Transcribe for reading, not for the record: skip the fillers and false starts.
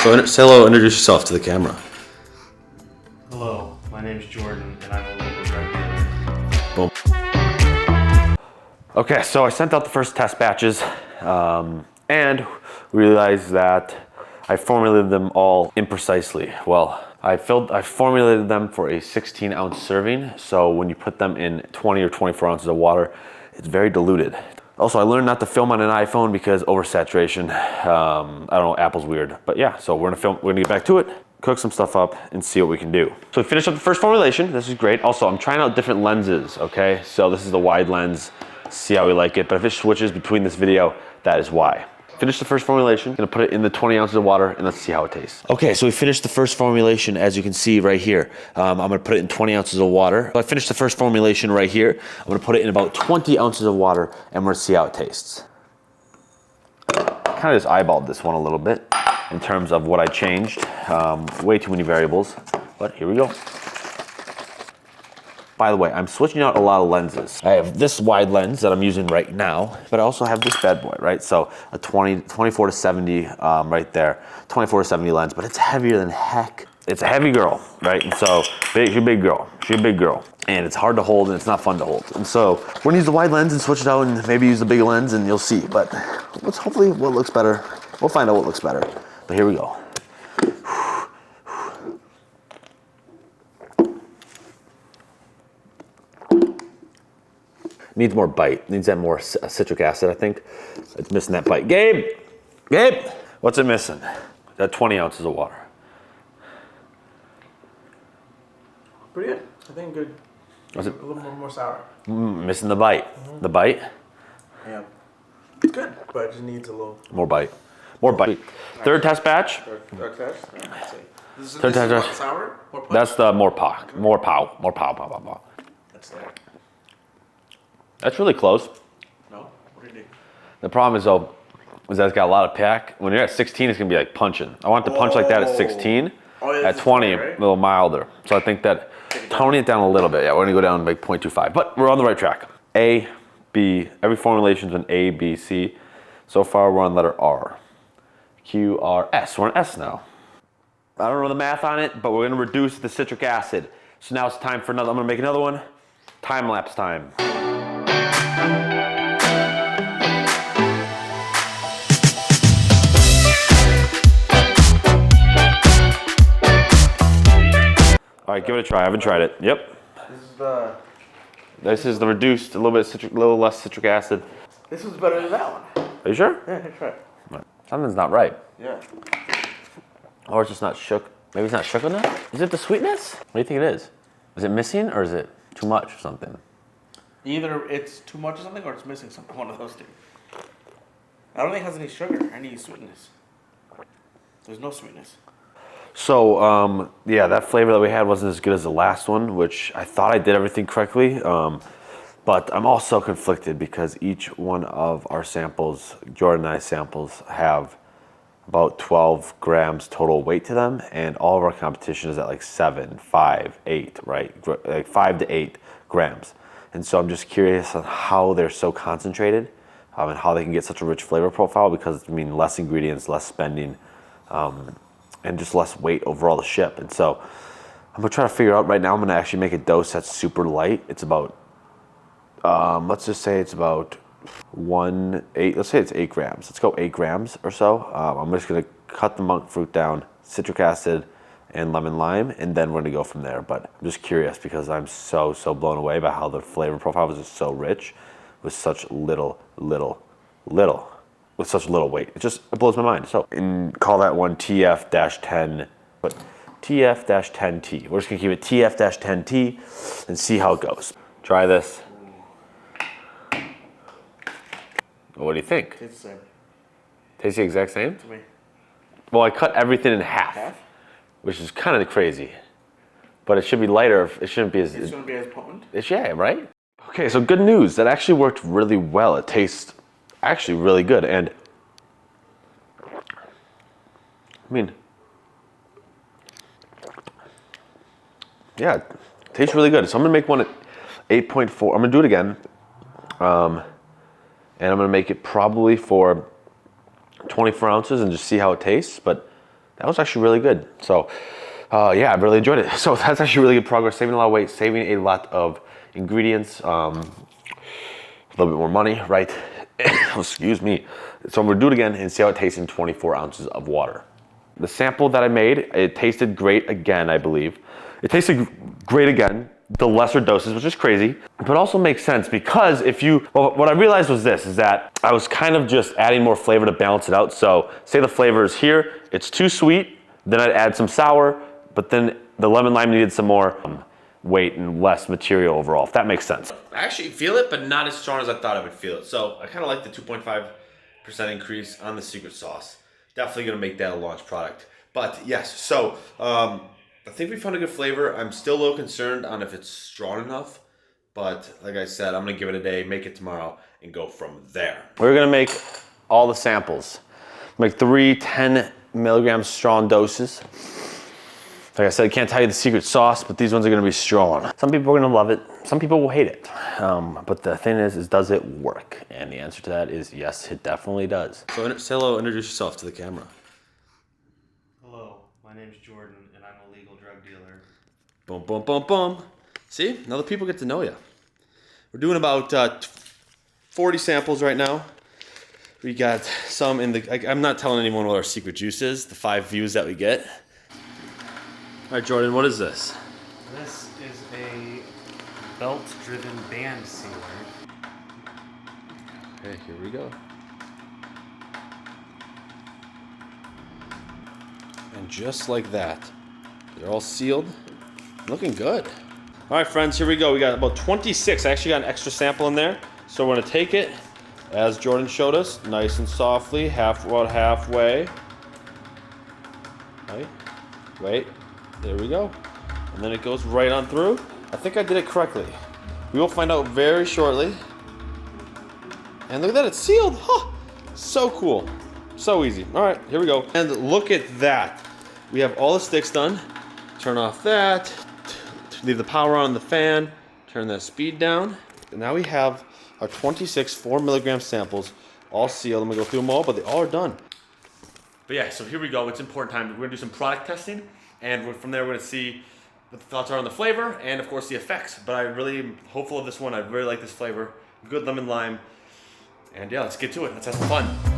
So say hello, introduce yourself to the camera. Hello, my name's Jordan, and I'm a local drug dealer. Boom. Okay, so I sent out the first test batches, and realized that I formulated them all imprecisely. Well, I formulated them for a 16-ounce serving, so when you put them in 20 or 24 ounces of water, it's very diluted. Also, I learned not to film on an iPhone because oversaturation. I don't know, Apple's weird. But yeah, so we're gonna get back to it, cook some stuff up, and see what we can do. So we finished up the first formulation. This is great. Also, I'm trying out different lenses, okay? So this is the wide lens, see how we like it. But if it switches between this video, that is why. Finished the first formulation, gonna put it in the 20 ounces of water, and let's see how it tastes. Okay, so we finished the first formulation, as you can see right here. I'm gonna put it in 20 ounces of water. So I finished the first formulation right here. I'm gonna put it in about 20 ounces of water, and we're gonna see how it tastes. Kind of just eyeballed this one a little bit in terms of what I changed. Way too many variables, but here we go. By the way, I'm switching out a lot of lenses. I have this wide lens that I'm using right now, but I also have this bad boy, right? So a 24 to 70 right there, 24 to 70 lens, but it's heavier than heck. It's a heavy girl, right? And so she's a big girl. She's a big girl. And it's hard to hold and it's not fun to hold. And so we're gonna use the wide lens and switch it out and maybe use the big lens and you'll see. But let's hopefully what looks better. We'll find out what looks better. But here we go. Needs more bite. Needs that more citric acid, I think. It's missing that bite. Gabe! Gabe! What's it missing? That 20 ounces of water. Pretty good. I think good. Was it a little more sour? Missing the bite. The bite? Yeah. It's good, but it just needs a little more bite. More bite. Third test batch. Third test? Let's see. Third test batch. Sour? More punch? That's the more pow. More pow. That's there. That's really close. No? What do you do? The problem is though, is that it's got a lot of pack. When you're at 16, it's gonna be like punching. I want it to punch like that at 16. Oh, yeah, at 20, right? a little milder. So I think that toning it down a little bit. Yeah, we're gonna go down to like 0.25, but we're on the right track. A, B, every formulation's been A, B, C. So far we're on letter R. Q, R, S. We're on S now. I don't know the math on it, but we're gonna reduce the citric acid. So now it's time for another, I'm gonna make another one. Time lapse time. All right, give it a try. I haven't tried it. Yep. This is the reduced, a little bit citric, a little less citric acid. This was better than that one. Are you sure? Yeah, try it. Something's not right. Yeah. Or it's just not shook. Maybe it's not shook enough. Is it the sweetness? What do you think it is? Is it missing or is it too much or something? Either it's too much or something, or it's missing something. One of those two. I don't think it has any sugar, any sweetness. There's no sweetness. So, yeah, that flavor that we had wasn't as good as the last one, which I thought I did everything correctly. But I'm also conflicted because each one of our samples, Jordan and I samples, have about 12 grams total weight to them. And all of our competition is at like 7, 5, 8, right? Like 5 to 8 grams. And so I'm just curious on how they're so concentrated and how they can get such a rich flavor profile because, I mean, less ingredients, less spending, and just less weight overall to ship. And so I'm gonna try to figure out right now, I'm gonna actually make a dose that's super light. It's about, let's just say it's about let's say it's 8 grams. Let's go 8 grams or so. I'm just gonna cut the monk fruit down, citric acid, and lemon lime, and then we're gonna go from there. But I'm just curious because I'm so blown away by how the flavor profile was just so rich with such little with such little weight. It blows my mind. So, and call that one TF-10, but TF-10T. We're just gonna keep it TF-10T and see how it goes. Try this. What do you think? Tastes the same. Tastes the exact same? To me. Well, I cut everything in half? Which is kind of crazy. But it should be lighter. It shouldn't be as... It's gonna be as potent? Yeah, right? Okay, so good news. That actually worked really well. It tastes actually really good. And I mean, yeah, it tastes really good. So I'm gonna make one at 8.4. I'm gonna do it again. And I'm gonna make it probably for 24 ounces and just see how it tastes. But that was actually really good. So yeah, I really enjoyed it. So that's actually really good progress, saving a lot of weight, saving a lot of ingredients, a little bit more money, right? Excuse me. So I'm gonna do it again and see how it tastes in 24 ounces of water. The sample that I made, it tasted great again, I believe. It tasted great again, the lesser doses, which is crazy, but also makes sense because well, what I realized was this, is that I was kind of just adding more flavor to balance it out. So say the flavor is here, it's too sweet, then I'd add some sour, but then the lemon lime needed some more weight and less material overall, if that makes sense. I actually feel it, but not as strong as I thought I would feel it. So I kind of like the 2.5% increase on the secret sauce. Definitely gonna make that a launch product. But yes, so I think we found a good flavor. I'm still a little concerned on if it's strong enough, but like I said, I'm gonna give it a day, make it tomorrow, and go from there. We're gonna make all the samples. Make 3 10-milligram strong doses. Like I said, I can't tell you the secret sauce, but these ones are gonna be strong. Some people are gonna love it, some people will hate it. But the thing is does it work? And the answer to that is yes, it definitely does. So say hello, introduce yourself to the camera. Hello, my name's Jordan, and I'm a legal drug dealer. Boom, boom, boom, boom. See, now the people get to know you. We're doing about 40 samples right now. We got some in the, I'm not telling anyone what our secret juice is, the 5 views that we get. All right, Jordan, what is this? This is a belt-driven band sealer. Okay, here we go. And just like that, they're all sealed. Looking good. All right, friends, here we go. We got about 26. I actually got an extra sample in there. So we're gonna take it, as Jordan showed us, nice and softly, about halfway. Right, wait, there we go. And then it goes right on through. I think I did it correctly. We will find out very shortly. And look at that, it's sealed. Huh. So cool. So easy. All right, here we go. And look at that. We have all the sticks done. Turn off that. Leave the power on the fan. Turn the speed down. And now we have our 26 4-milligram samples all sealed. I'm gonna go through them all, but they all are done. But yeah, so here we go. It's important time. We're gonna do some product testing. And from there, we're gonna see what the thoughts are on the flavor and of course the effects. But I really am hopeful of this one. I really like this flavor. Good lemon lime. And yeah, let's get to it. Let's have some fun.